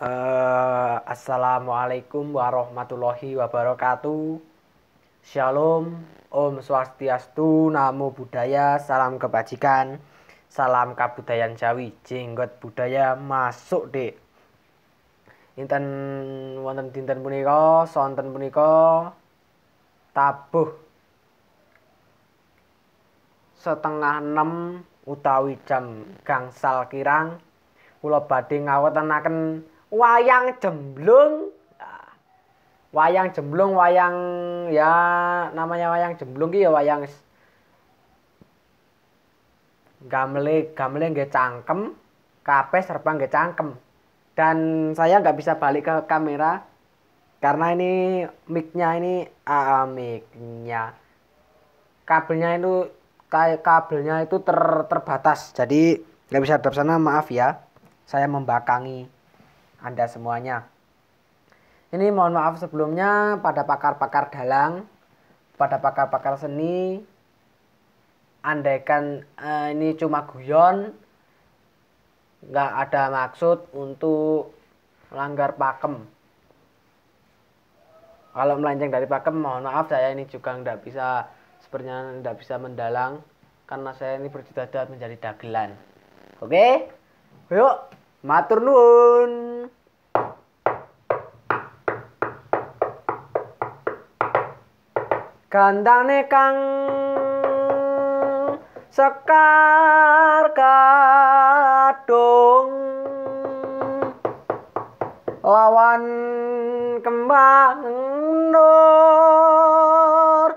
Assalamualaikum warahmatullahi wabarakatuh. Shalom, Om Swastiastu, Namo Buddhaya, salam kebajikan, salam kabudayan Jawi, jenggot budaya masuk dek. Inten wonten dinten punika, sonten punika tabuh setengah 6 utawi jam gangsal kirang kula badhe ngawontenaken wayang jemblung. Wayang jemblung, wayang ya namanya wayang jemblung ki ya wayang gamele nggih cangkem, kabeh serba nggih cangkem. Dan saya nggak bisa balik ke kamera karena ini mic-nya ini mic-nya kabelnya itu terbatas. Jadi nggak bisa dari sana, maaf ya. Saya membakangi Anda semuanya. Ini mohon maaf sebelumnya pada pakar-pakar dalang, pada pakar-pakar seni. Andaikan ini cuma guyon, nggak ada maksud untuk melanggar pakem. Kalau melenceng dari pakem, mohon maaf, saya ini juga sepertinya nggak bisa mendalang karena saya ini bercita-cita menjadi dagelan. Oke, yuk, matur nuwun. Gandane kang sekar kadung lawan kembang nur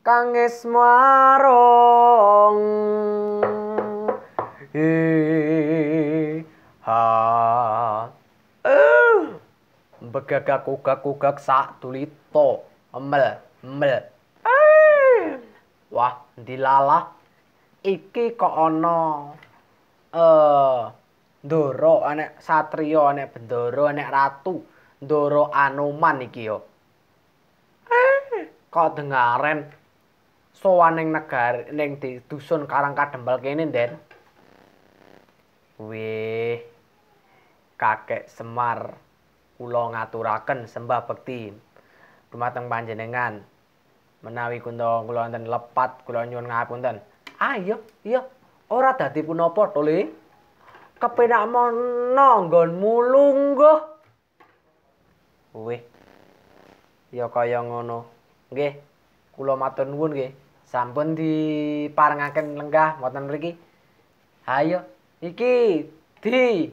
kang ismarong begagak-ugak sak tulito emel. Wah, dilalah iki kok ana Ndoro, anek satriya, anek bendoro, anek ratu, Ndoro Anoman iki yo. Kok dengaren sowan ning negari ning dusun Karang Kadempel kene, Den. Wih, Kakek Semar, kula ngaturaken sembah bekti dumateng panjenengan. Menawi kula wonten lepat, kula nyuwun ngapunten. Ayo, iya, ora dadi punapa to, Le. Kepenak mono nggonmu lungguh. Wih, ya kaya ngono. Nggih, kula matur nuwun nggih. Sampun diparengaken lenggah wonten mriki. Ayo, iki di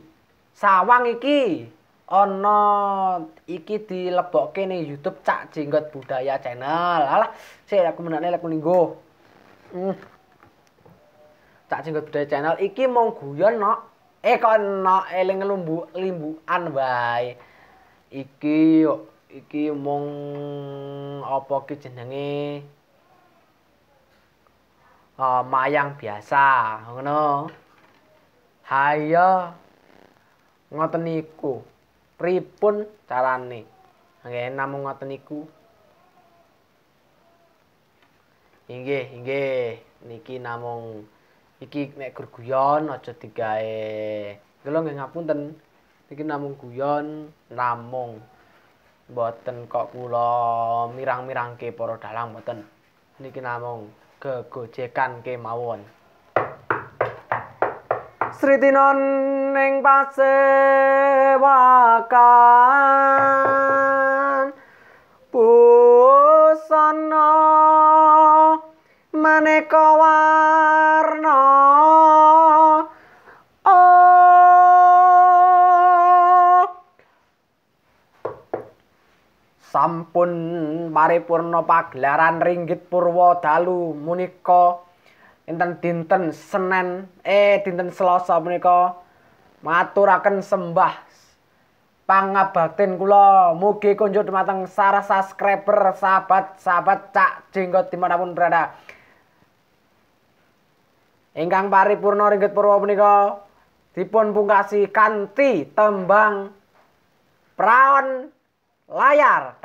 sawang iki ana iki dilebokke ning YouTube Cak Jenggot Budaya Channel. Alah, sik aku menane lek linggo. Cak Jenggot Budaya Channel iki mung guyon nok. Kok nok eling limbukan wae. Iki mung apa ki jenenge? Mayang biasa, ngono. Hayo ngoten niku. Pripun carane? Nggih, namung ngoten niku. Inggih. Niki namung iki nek guyon aja digawe. Kula nggih ngapunten. Niki namung guyon, namung mboten kok kula mirang-mirangke para dalang mboten. Niki namung gegojekan kemawon. Sritinon ning pasewakan busana maneka warna sampun paripurna pagelaran Ringgit Purwadalu menika dinten Selasa menika maturaken sembah pangabakten kula mugi kunjuk dumateng para subscriber sahabat-sahabat Cak Jenggot dimanapun berada. Ingkang paripurna Ringgit Purwa menika dipun pungkasi kanthi tembang praon layar.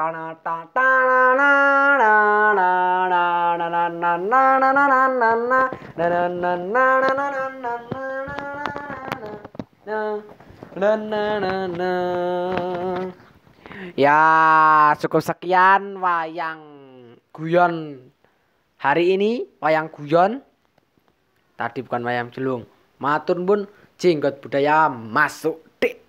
Na na na na. Ya, cukup sekian wayang guyon hari ini, wayang guyon. Tadi bukan wayang jelung. Matur nuwun, jenggot budaya masuk dik.